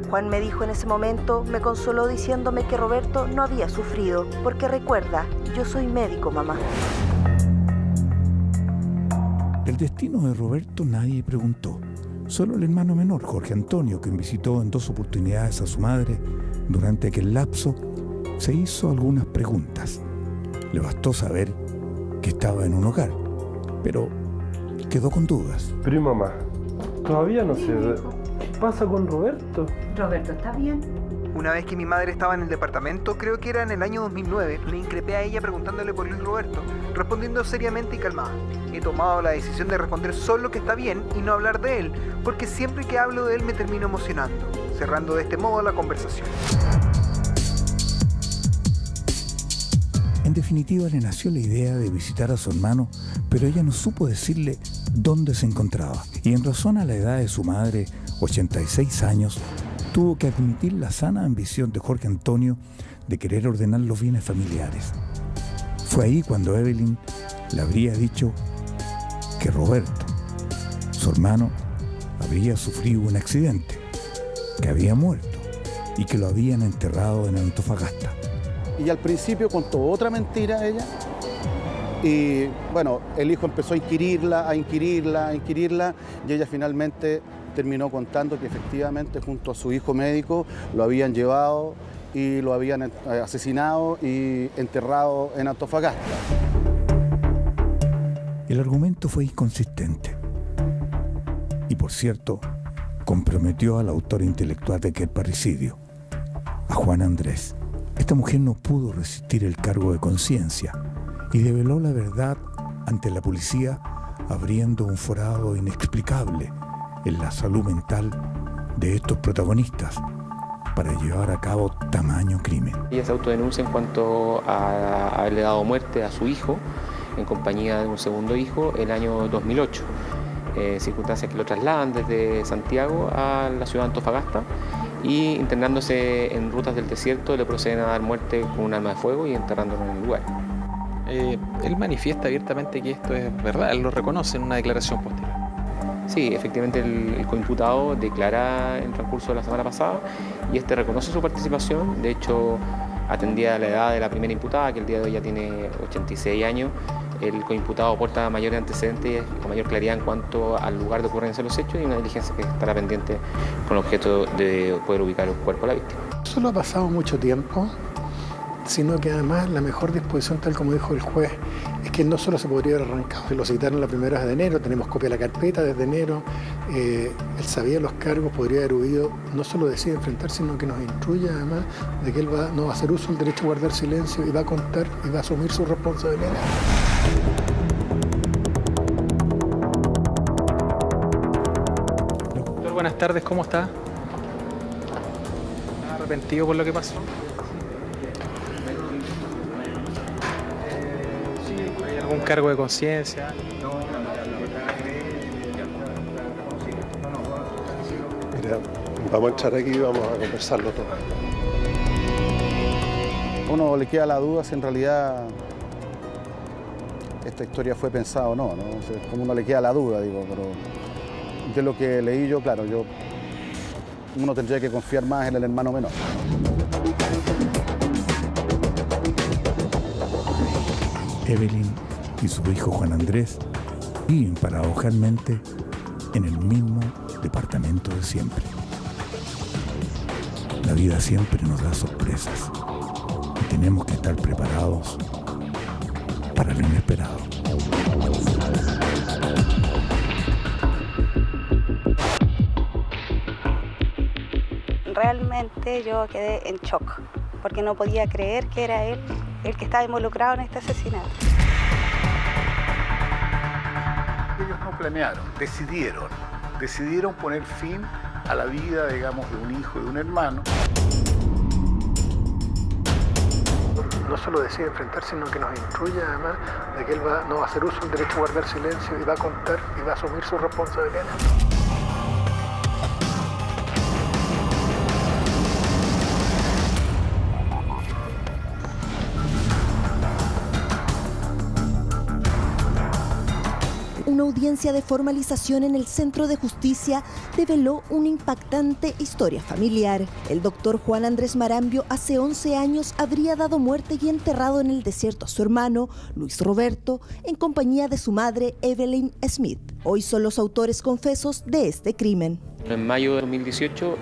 Juan me dijo en ese momento, me consoló diciéndome que Roberto no había sufrido, porque recuerda, yo soy médico, mamá. El destino de Roberto nadie preguntó. Solo el hermano menor, Jorge Antonio, quien visitó en 2 oportunidades a su madre durante aquel lapso, se hizo algunas preguntas. Le bastó saber que estaba en un hogar, pero quedó con dudas. Pero mamá, todavía no sé qué pasa con Roberto. Roberto está bien. Una vez que mi madre estaba en el departamento, creo que era en el año 2009, le increpé a ella preguntándole por Luis Roberto, respondiendo seriamente y calmada. He tomado la decisión de responder solo que está bien y no hablar de él, porque siempre que hablo de él me termino emocionando, cerrando de este modo la conversación. En definitiva, le nació la idea de visitar a su hermano, pero ella no supo decirle dónde se encontraba. Y en razón a la edad de su madre, 86 años, tuvo que admitir la sana ambición de Jorge Antonio de querer ordenar los bienes familiares. Fue ahí cuando Evelyn le habría dicho que Roberto, su hermano, habría sufrido un accidente, que había muerto y que lo habían enterrado en Antofagasta. Y al principio contó otra mentira ella. Y bueno, el hijo empezó a inquirirla, y ella finalmente terminó contando que efectivamente junto a su hijo médico lo habían llevado y lo habían asesinado y enterrado en Antofagasta. El argumento fue inconsistente. Y por cierto, comprometió al autor intelectual de aquel parricidio, a Juan Andrés. Esta mujer no pudo resistir el cargo de conciencia y develó la verdad ante la policía, abriendo un forado inexplicable en la salud mental de estos protagonistas para llevar a cabo tamaño crimen. Ella se autodenuncia en cuanto a haberle dado muerte a su hijo en compañía de un segundo hijo el año 2008. Circunstancias que lo trasladan desde Santiago a la ciudad de Antofagasta y internándose en rutas del desierto le proceden a dar muerte con un arma de fuego y enterrándolo en el lugar. Él manifiesta abiertamente que esto es verdad, él lo reconoce en una declaración posterior. Sí, efectivamente el coimputado declara en el transcurso de la semana pasada y reconoce su participación. De hecho, atendida a la edad de la primera imputada, que el día de hoy ya tiene 86 años, el coimputado aporta mayores antecedentes con mayor claridad en cuanto al lugar de ocurrencia de los hechos y una diligencia que estará pendiente con el objeto de poder ubicar el cuerpo de la víctima. Eso no ha pasado mucho tiempo, sino que además la mejor disposición, tal como dijo el juez, es que no solo se podría haber arrancado, se lo citaron la primera vez de enero, tenemos copia de la carpeta desde enero, él sabía los cargos, podría haber huido, no solo decide enfrentar, sino que nos instruye además de que él no va a hacer uso del derecho a guardar silencio y va a contar y va a asumir su responsabilidad. Doctor, buenas tardes, ¿cómo está? ¿Está arrepentido por lo que pasó? ¿Hay algún cargo de conciencia? Mira, vamos a entrar aquí y vamos a conversarlo todo. A uno le queda la duda si en realidad esta historia fue pensada o no, ¿no? O sea, como uno le queda la duda, digo, pero de lo que leí yo, claro, uno tendría que confiar más en el hermano menor. Evelyn y su hijo Juan Andrés viven paradojalmente en el mismo departamento de siempre. La vida siempre nos da sorpresas y tenemos que estar preparados para lo inesperado. Realmente yo quedé en shock, porque no podía creer que era él el que estaba involucrado en este asesinato. Ellos no planearon, decidieron poner fin a la vida, digamos, de un hijo y de un hermano. No solo decide enfrentarse, sino que nos instruye además de que él no va a hacer uso del derecho a guardar silencio y va a contar y va a asumir su responsabilidad. Una audiencia de formalización en el Centro de Justicia develó una impactante historia familiar. El doctor Juan Andrés Marambio hace 11 años habría dado muerte y enterrado en el desierto a su hermano, Luis Roberto, en compañía de su madre, Evelyn Smith. Hoy son los autores confesos de este crimen. En mayo de 2018,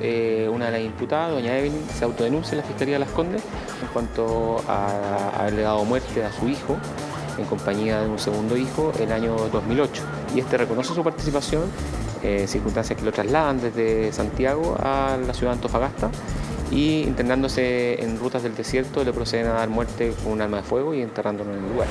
una de las imputadas, doña Evelyn, se autodenuncia en la Fiscalía de Las Condes en cuanto a haberle dado muerte a su hijo en compañía de un segundo hijo el año 2008. Y este reconoce su participación, circunstancias que lo trasladan desde Santiago a la ciudad de Antofagasta, y internándose en rutas del desierto le proceden a dar muerte con un arma de fuego y enterrándolo en el lugar.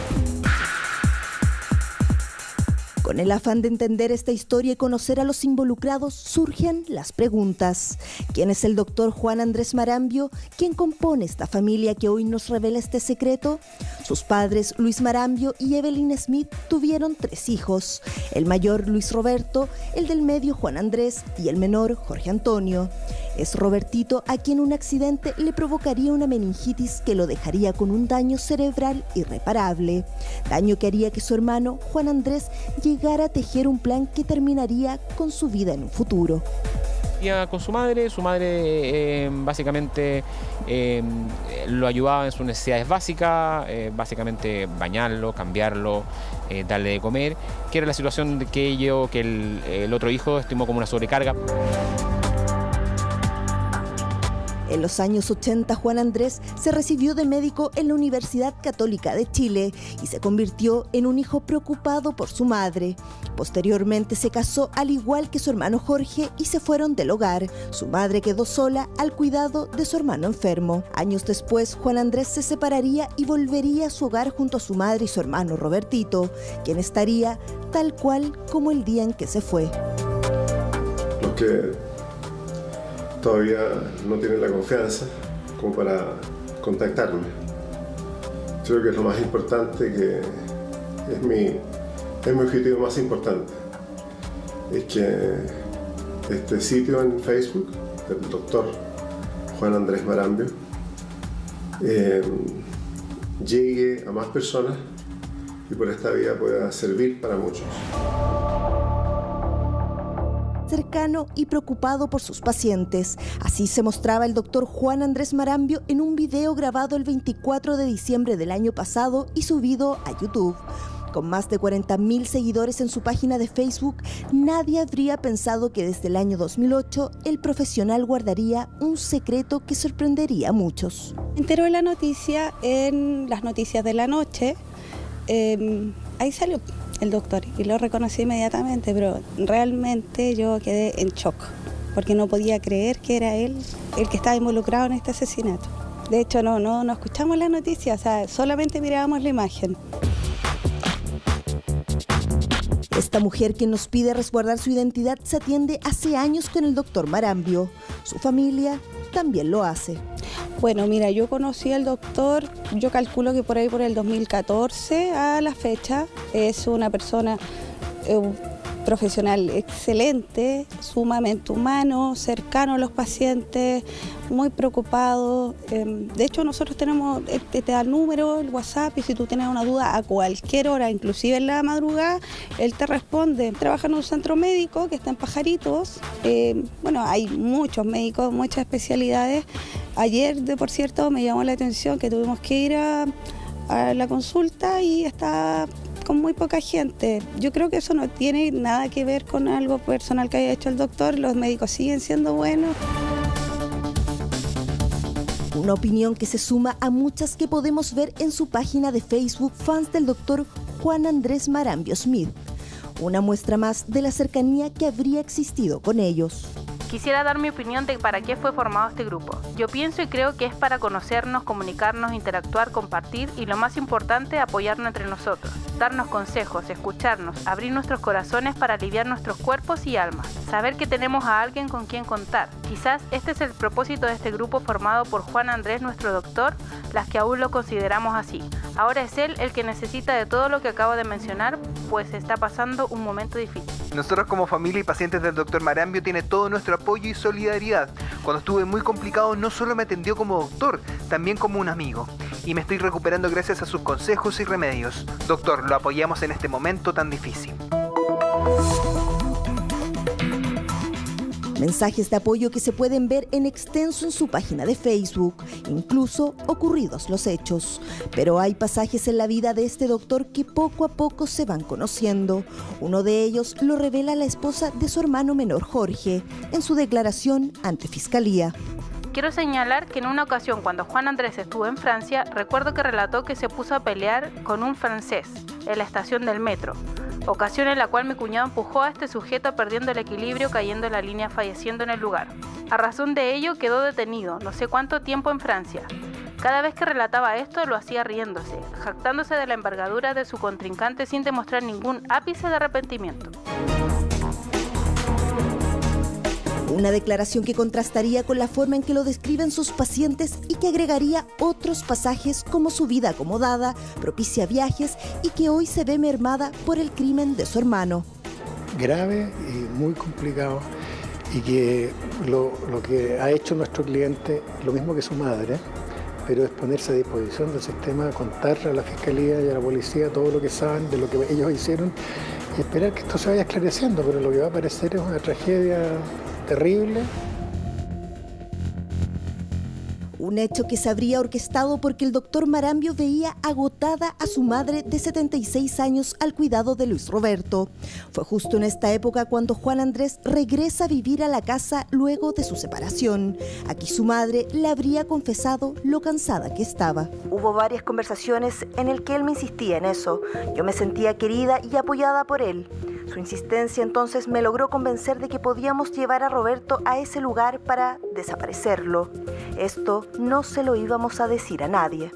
Con el afán de entender esta historia y conocer a los involucrados, surgen las preguntas. ¿Quién es el doctor Juan Andrés Marambio? ¿Quién compone esta familia que hoy nos revela este secreto? Sus padres, Luis Marambio y Evelyn Smith, tuvieron 3 hijos. El mayor, Luis Roberto, el del medio, Juan Andrés, y el menor, Jorge Antonio. Es Robertito a quien un accidente le provocaría una meningitis que lo dejaría con un daño cerebral irreparable. Daño que haría que su hermano, Juan Andrés, llegara a tejer un plan que terminaría con su vida en un futuro. Con su madre básicamente lo ayudaba en sus necesidades básicas, básicamente bañarlo, cambiarlo, darle de comer, que era la situación que el otro hijo estimó como una sobrecarga. En los años 80, Juan Andrés se recibió de médico en la Universidad Católica de Chile y se convirtió en un hijo preocupado por su madre. Posteriormente se casó al igual que su hermano Jorge y se fueron del hogar. Su madre quedó sola al cuidado de su hermano enfermo. Años después, Juan Andrés se separaría y volvería a su hogar junto a su madre y su hermano Robertito, quien estaría tal cual como el día en que se fue. Los que todavía no tienen la confianza como para contactarme. Creo que es lo más importante, que es mi objetivo más importante. Es que este sitio en Facebook del doctor Juan Andrés Marambio llegue a más personas y por esta vía pueda servir para muchos. Cercano y preocupado por sus pacientes. Así se mostraba el doctor Juan Andrés Marambio en un video grabado el 24 de diciembre del año pasado y subido a YouTube. Con más de 40.000 seguidores en su página de Facebook, nadie habría pensado que desde el año 2008 el profesional guardaría un secreto que sorprendería a muchos. Me enteró de la noticia en las noticias de la noche. Ahí salió el doctor y lo reconocí inmediatamente, pero realmente yo quedé en shock, porque no podía creer que era él el que estaba involucrado en este asesinato. De hecho, no escuchamos la noticia, o sea, solamente mirábamos la imagen. Esta mujer, que nos pide resguardar su identidad, se atiende hace años con el doctor Marambio. Su familia también lo hace. Bueno, mira, yo conocí al doctor, yo calculo que por ahí por el 2014 a la fecha. Es una persona profesional excelente, sumamente humano, cercano a los pacientes, muy preocupado. De hecho, nosotros tenemos, te da el número, el WhatsApp, y si tú tienes una duda a cualquier hora, inclusive en la madrugada, él te responde. Trabaja en un centro médico que está en Pajaritos. Bueno, hay muchos médicos, muchas especialidades. Ayer, por cierto, me llamó la atención que tuvimos que ir a la consulta y está con muy poca gente. Yo creo que eso no tiene nada que ver con algo personal que haya hecho el doctor. Los médicos siguen siendo buenos. Una opinión que se suma a muchas que podemos ver en su página de Facebook, fans del doctor Juan Andrés Marambio Smith. Una muestra más de la cercanía que habría existido con ellos. Quisiera dar mi opinión de para qué fue formado este grupo. Yo pienso y creo que es para conocernos, comunicarnos, interactuar, compartir y lo más importante, apoyarnos entre nosotros, darnos consejos, escucharnos, abrir nuestros corazones para aliviar nuestros cuerpos y almas, saber que tenemos a alguien con quien contar. Quizás este es el propósito de este grupo formado por Juan Andrés, nuestro doctor, las que aún lo consideramos así. Ahora es él el que necesita de todo lo que acabo de mencionar, pues está pasando un momento difícil. Nosotros como familia y pacientes del doctor Marambio tiene todo nuestro apoyo y solidaridad. Cuando estuve muy complicado no solo me atendió como doctor, también como un amigo. Y me estoy recuperando gracias a sus consejos y remedios. Doctor, lo apoyamos en este momento tan difícil. Mensajes de apoyo que se pueden ver en extenso en su página de Facebook, incluso ocurridos los hechos. Pero hay pasajes en la vida de este doctor que poco a poco se van conociendo. Uno de ellos lo revela la esposa de su hermano menor Jorge, en su declaración ante Fiscalía. Quiero señalar que en una ocasión cuando Juan Andrés estuvo en Francia, recuerdo que relató que se puso a pelear con un francés en la estación del metro. Ocasión en la cual mi cuñado empujó a este sujeto perdiendo el equilibrio, cayendo en la línea, falleciendo en el lugar. A razón de ello quedó detenido, no sé cuánto tiempo en Francia. Cada vez que relataba esto lo hacía riéndose, jactándose de la envergadura de su contrincante sin demostrar ningún ápice de arrepentimiento. Una declaración que contrastaría con la forma en que lo describen sus pacientes y que agregaría otros pasajes como su vida acomodada, propicia viajes y que hoy se ve mermada por el crimen de su hermano. Grave y muy complicado, y que lo que ha hecho nuestro cliente, lo mismo que su madre, pero es ponerse a disposición del sistema, contarle a la Fiscalía y a la Policía todo lo que saben de lo que ellos hicieron y esperar que esto se vaya esclareciendo, pero lo que va a aparecer es una tragedia terrible. Un hecho que se habría orquestado porque el doctor Marambio veía agotada a su madre de 76 años al cuidado de Luis Roberto. Fue justo en esta época cuando Juan Andrés regresa a vivir a la casa luego de su separación. Aquí su madre le habría confesado lo cansada que estaba. Hubo varias conversaciones en las que él me insistía en eso. Yo me sentía querida y apoyada por él. Su insistencia entonces me logró convencer de que podíamos llevar a Roberto a ese lugar para desaparecerlo. Esto no se lo íbamos a decir a nadie.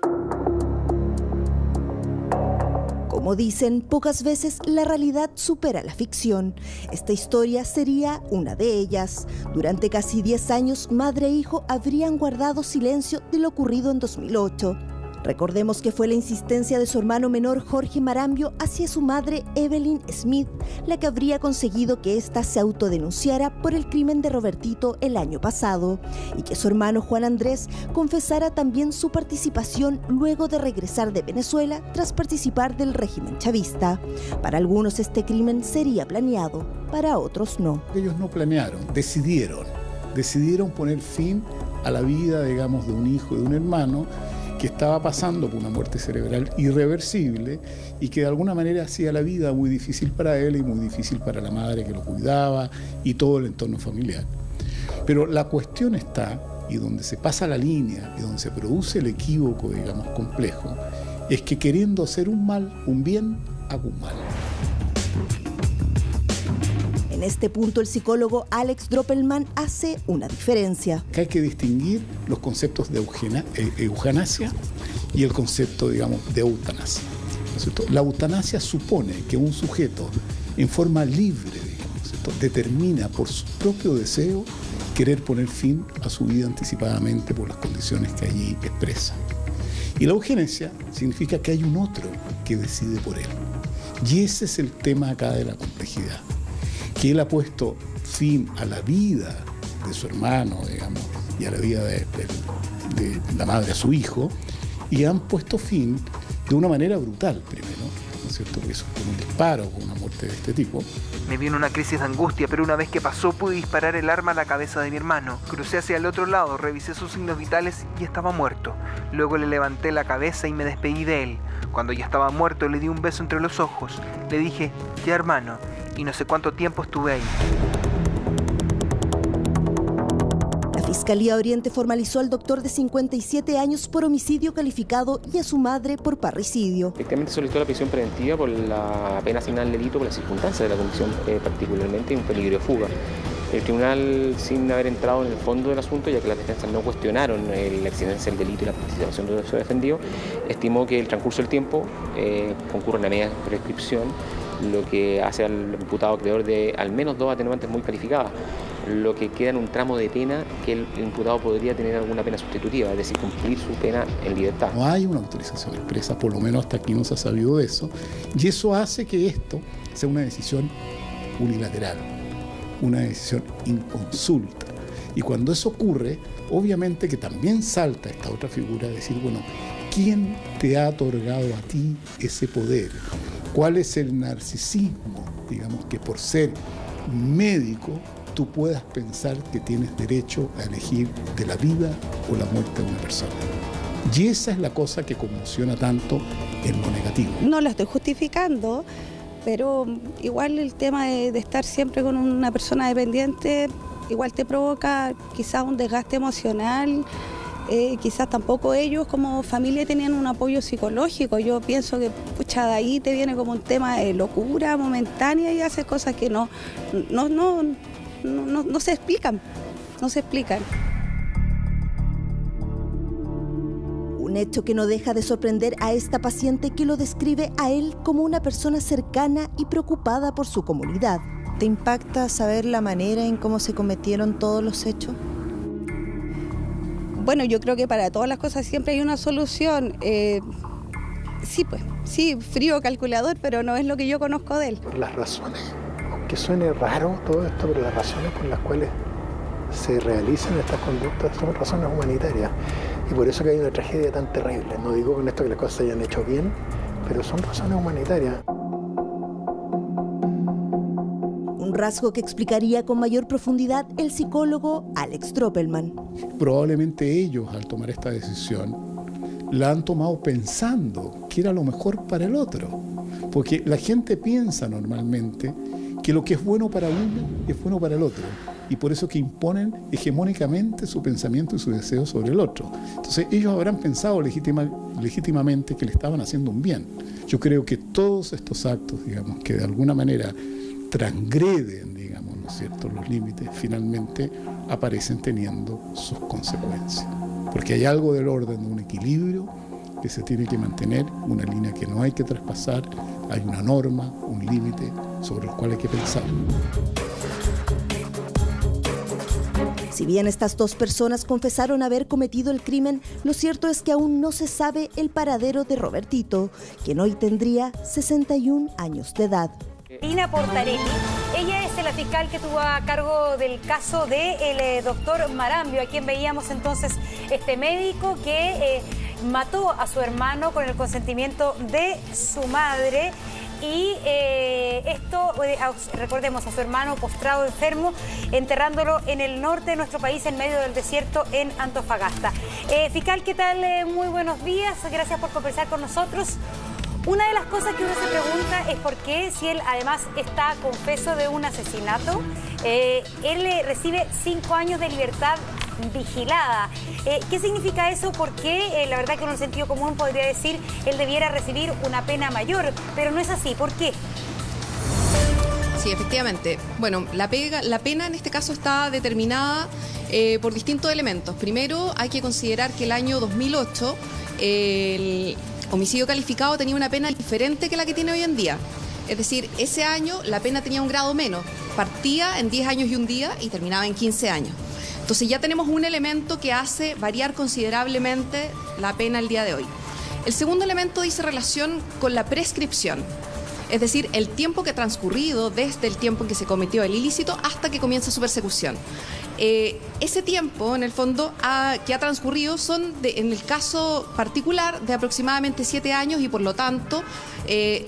Como dicen, pocas veces la realidad supera la ficción. Esta historia sería una de ellas. Durante casi 10 años, madre e hijo habrían guardado silencio de lo ocurrido en 2008. Recordemos que fue la insistencia de su hermano menor Jorge Marambio hacia su madre Evelyn Smith la que habría conseguido que ésta se autodenunciara por el crimen de Robertito el año pasado y que su hermano Juan Andrés confesara también su participación luego de regresar de Venezuela tras participar del régimen chavista. Para algunos este crimen sería planeado, para otros no. Ellos no planearon, decidieron poner fin a la vida, digamos, de un hijo y de un hermano que estaba pasando por una muerte cerebral irreversible y que de alguna manera hacía la vida muy difícil para él y muy difícil para la madre que lo cuidaba y todo el entorno familiar. Pero la cuestión está, y donde se pasa la línea y donde se produce el equívoco, digamos, complejo, es que queriendo hacer un bien, hago un mal. En este punto el psicólogo Alex Droppelman hace una diferencia. Que hay que distinguir los conceptos de euganasia y el concepto, digamos, de eutanasia. ¿No es cierto? La eutanasia supone que un sujeto en forma libre, digamos, determina por su propio deseo querer poner fin a su vida anticipadamente por las condiciones que allí expresa. Y la eugenesia significa que hay un otro que decide por él. Y ese es el tema acá de la complejidad. que él ha puesto fin a la vida de su hermano, digamos, y a la vida de la madre a su hijo, y han puesto fin de una manera brutal primero, ¿no es cierto? Porque eso es como un disparo, una muerte de este tipo. Me vino una crisis de angustia, pero una vez que pasó pude disparar el arma a la cabeza de mi hermano. Crucé hacia el otro lado, revisé sus signos vitales y estaba muerto. Luego le levanté la cabeza y me despedí de él. Cuando ya estaba muerto le di un beso entre los ojos. Le dije, ya hermano, y no sé cuánto tiempo estuve ahí. La Fiscalía Oriente formalizó al doctor de 57 años por homicidio calificado y a su madre por parricidio. Efectivamente solicitó la prisión preventiva por la pena asignada al delito por las circunstancias de la condición, particularmente un peligro de fuga. El tribunal, sin haber entrado en el fondo del asunto, ya que las defensas no cuestionaron la existencia del delito y la participación de su defendido, estimó que el transcurso del tiempo concurre en la media prescripción, lo que hace al imputado acreedor de al menos 2 atenuantes muy calificadas, lo que queda en un tramo de pena que el imputado podría tener alguna pena sustitutiva, es decir, cumplir su pena en libertad. No hay una autorización expresa, por lo menos hasta aquí no se ha sabido de eso, y eso hace que esto sea una decisión unilateral, una decisión inconsulta. Y cuando eso ocurre, obviamente que también salta esta otra figura de decir, bueno, ¿quién te ha otorgado a ti ese poder? ¿Cuál es el narcisismo, digamos, que por ser médico tú puedas pensar que tienes derecho a elegir de la vida o la muerte de una persona? Y esa es la cosa que conmociona tanto en lo negativo. No lo estoy justificando, pero igual el tema de estar siempre con una persona dependiente igual te provoca quizás un desgaste emocional. Quizás tampoco ellos como familia tenían un apoyo psicológico. Yo pienso que pucha, de ahí te viene como un tema de locura momentánea y haces cosas que no se explican, no se explican. Un hecho que no deja de sorprender a esta paciente que lo describe a él como una persona cercana y preocupada por su comunidad. ¿Te impacta saber la manera en cómo se cometieron todos los hechos? Bueno, yo creo que para todas las cosas siempre hay una solución. Sí, frío calculador, pero no es lo que yo conozco de él. Por las razones, aunque suene raro todo esto, pero las razones por las cuales se realizan estas conductas son razones humanitarias. Y por eso que hay una tragedia tan terrible. No digo con esto que las cosas se hayan hecho bien, pero son razones humanitarias. Un rasgo que explicaría con mayor profundidad el psicólogo Alex Troppelman. Probablemente ellos, al tomar esta decisión, la han tomado pensando que era lo mejor para el otro. Porque la gente piensa normalmente que lo que es bueno para uno es bueno para el otro. Y por eso que imponen hegemónicamente su pensamiento y su deseo sobre el otro. Entonces ellos habrán pensado legítimamente que le estaban haciendo un bien. Yo creo que todos estos actos, digamos, que de alguna manera transgreden, digamos, ¿no es cierto?, los límites, finalmente aparecen teniendo sus consecuencias. Porque hay algo del orden de un equilibrio que se tiene que mantener, una línea que no hay que traspasar, hay una norma, un límite sobre el cual hay que pensar. Si bien estas dos personas confesaron haber cometido el crimen, lo cierto es que aún no se sabe el paradero de Robertito, quien hoy tendría 61 años de edad. Ina Portarelli, ella es la fiscal que tuvo a cargo del caso del doctor Marambio, a quien veíamos entonces este médico que mató a su hermano con el consentimiento de su madre. Y esto, recordemos, a su hermano postrado enfermo, enterrándolo en el norte de nuestro país, en medio del desierto, en Antofagasta. Fiscal, ¿qué tal? Muy buenos días, gracias por conversar con nosotros. Una de las cosas que uno se pregunta es por qué, si él además está confeso de un asesinato, él recibe 5 años de libertad vigilada. ¿Qué significa eso? Porque la verdad que en un sentido común podría decir él debiera recibir una pena mayor, pero no es así. ¿Por qué? Sí, efectivamente. Bueno, la pena en este caso está determinada por distintos elementos. Primero, hay que considerar que el año 2008 el homicidio calificado tenía una pena diferente que la que tiene hoy en día. Es decir, ese año la pena tenía un grado menos. Partía en 10 años y un día y terminaba en 15 años. Entonces ya tenemos un elemento que hace variar considerablemente la pena el día de hoy. El segundo elemento dice relación con la prescripción. es decir, el tiempo que ha transcurrido desde el tiempo en que se cometió el ilícito hasta que comienza su persecución. Ese tiempo, en el fondo, que ha transcurrido son, en el caso particular, de aproximadamente 7 años y por lo tanto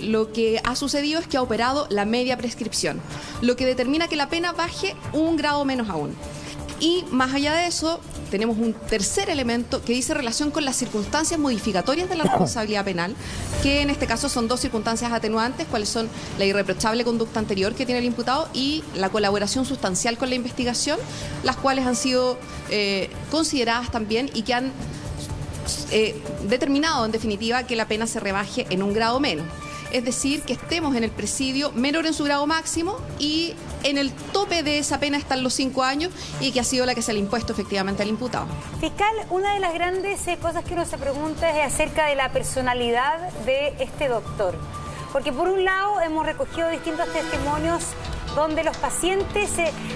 lo que ha sucedido es que ha operado la media prescripción, lo que determina que la pena baje 1 grado menos aún. Y más allá de eso, tenemos un tercer elemento que dice relación con las circunstancias modificatorias de la responsabilidad penal, que en este caso son 2 circunstancias atenuantes, cuáles son la irreprochable conducta anterior que tiene el imputado y la colaboración sustancial con la investigación, las cuales han sido consideradas también y que han determinado en definitiva que la pena se rebaje en 1 grado menos. Es decir, que estemos en el presidio menor en su grado máximo y en el tope de esa pena están los 5 años y que ha sido la que se le ha impuesto efectivamente al imputado. Fiscal, una de las grandes cosas que uno se pregunta es acerca de la personalidad de este doctor. Porque por un lado hemos recogido distintos testimonios donde los pacientes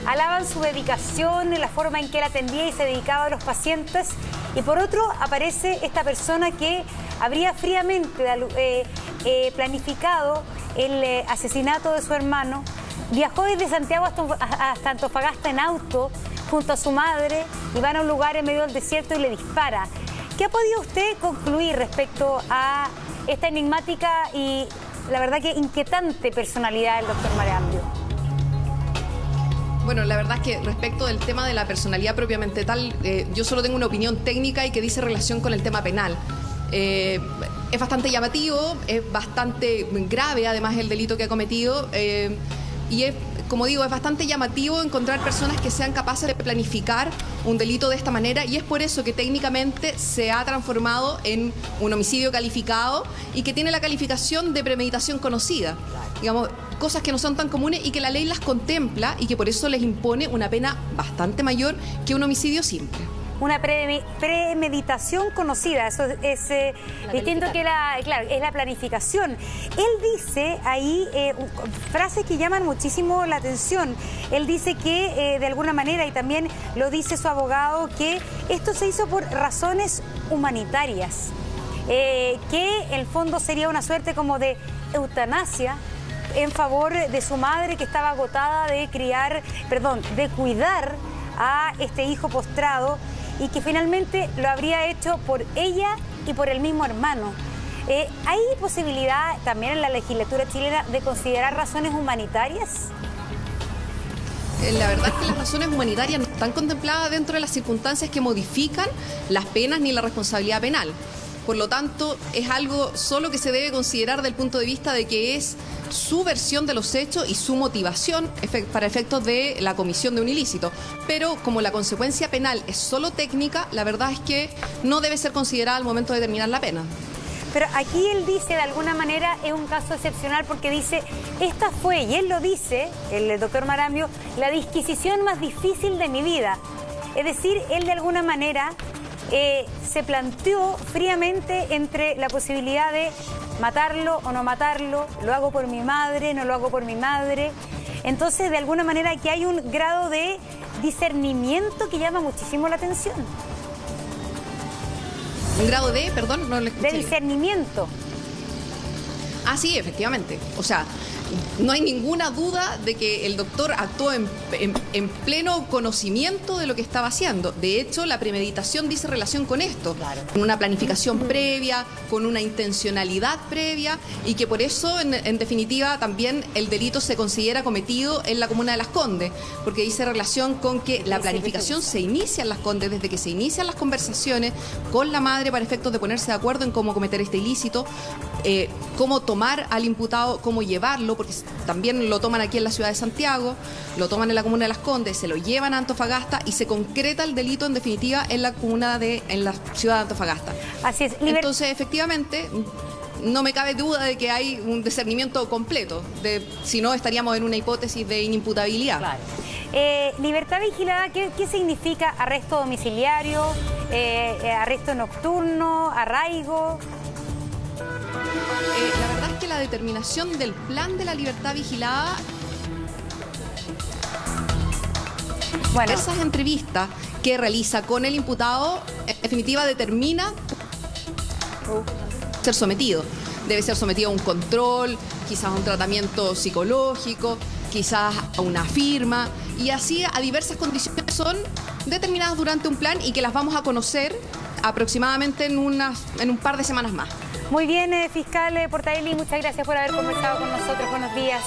alaban su dedicación, la forma en que él atendía y se dedicaba a los pacientes. Y por otro aparece esta persona que habría fríamente planificado el asesinato de su hermano. Viajó desde Santiago hasta Antofagasta en auto junto a su madre y van a un lugar en medio del desierto y le dispara. ¿Qué ha podido usted concluir respecto a esta enigmática y la verdad que inquietante personalidad del doctor Marambio? Bueno, la verdad es que respecto del tema de la personalidad propiamente tal, yo solo tengo una opinión técnica y que dice relación con el tema penal. Es bastante llamativo, es bastante grave además el delito que ha cometido y es, como digo, es bastante llamativo encontrar personas que sean capaces de planificar un delito de esta manera y es por eso que técnicamente se ha transformado en un homicidio calificado y que tiene la calificación de premeditación conocida. Digamos, cosas que no son tan comunes y que la ley las contempla y que por eso les impone una pena bastante mayor que un homicidio simple. Una premeditación conocida, eso es distinto que es la planificación. Él dice ahí frases que llaman muchísimo la atención. Él dice que de alguna manera, y también lo dice su abogado, que esto se hizo por razones humanitarias, que en el fondo sería una suerte como de eutanasia en favor de su madre que estaba agotada de cuidar a este hijo postrado y que finalmente lo habría hecho por ella y por el mismo hermano. ¿Hay posibilidad también en la legislatura chilena de considerar razones humanitarias? La verdad es que las razones humanitarias no están contempladas dentro de las circunstancias que modifican las penas ni la responsabilidad penal. Por lo tanto, es algo solo que se debe considerar desde el punto de vista de que es su versión de los hechos y su motivación para efectos de la comisión de un ilícito. Pero como la consecuencia penal es solo técnica, la verdad es que no debe ser considerada al momento de determinar la pena. Pero aquí él dice, de alguna manera, es un caso excepcional porque dice, esta fue, y él lo dice, el doctor Marambio, la disquisición más difícil de mi vida. Es decir, él de alguna manera se planteó fríamente entre la posibilidad de matarlo o no matarlo, lo hago por mi madre, no lo hago por mi madre. Entonces, de alguna manera, aquí hay un grado de discernimiento que llama muchísimo la atención. ¿Un grado de, perdón, no lo escuché? De discernimiento. Ah, sí, efectivamente. O sea, no hay ninguna duda de que el doctor actuó en pleno conocimiento de lo que estaba haciendo. De hecho, la premeditación dice relación con esto, con una planificación previa, con una intencionalidad previa y que por eso, en definitiva, también el delito se considera cometido en la comuna de Las Condes, porque dice relación con que la planificación se inicia en Las Condes desde que se inician las conversaciones con la madre para efectos de ponerse de acuerdo en cómo cometer este ilícito, cómo tomar al imputado, cómo llevarlo, porque también lo toman aquí en la ciudad de Santiago, lo toman en la comuna de Las Condes, se lo llevan a Antofagasta y se concreta el delito en definitiva en la ciudad de Antofagasta. Así es. Entonces, efectivamente, no me cabe duda de que hay un discernimiento completo, si no estaríamos en una hipótesis de inimputabilidad. Claro. Libertad vigilada, ¿qué significa? Arresto domiciliario, arresto nocturno, arraigo. La verdad es que la determinación del plan de la libertad vigilada, esas entrevistas que realiza con el imputado, en definitiva determina ser sometido. Debe ser sometido a un control, quizás a un tratamiento psicológico, quizás a una firma, y así a diversas condiciones que son determinadas durante un plan y que las vamos a conocer aproximadamente en un par de semanas más. Muy bien, fiscal Portaelli, muchas gracias por haber conversado con nosotros. Buenos días.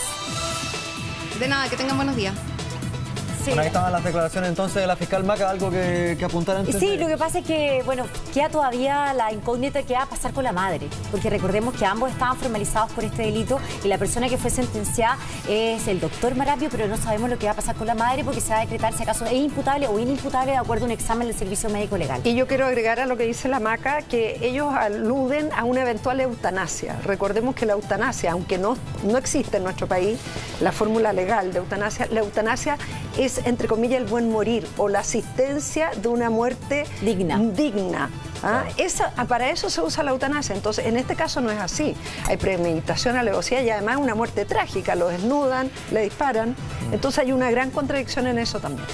De nada, que tengan buenos días. Sí. Bueno, ahí estaban las declaraciones entonces de la fiscal Maca, algo que apuntar antes. Sí, lo que pasa es que, bueno, queda todavía la incógnita de qué va a pasar con la madre, porque recordemos que ambos estaban formalizados por este delito y la persona que fue sentenciada es el doctor Marambio, pero no sabemos lo que va a pasar con la madre porque se va a decretar si acaso es imputable o inimputable de acuerdo a un examen del Servicio Médico Legal. Y yo quiero agregar a lo que dice la Maca que ellos aluden a una eventual eutanasia. Recordemos que la eutanasia, aunque no existe en nuestro país la fórmula legal de eutanasia, la eutanasia es, entre comillas, el buen morir o la asistencia de una muerte digna. ¿Ah? Para eso se usa la eutanasia. Entonces, en este caso no es así. Hay premeditación, alevosía y además una muerte trágica. Lo desnudan, le disparan. Entonces hay una gran contradicción en eso también.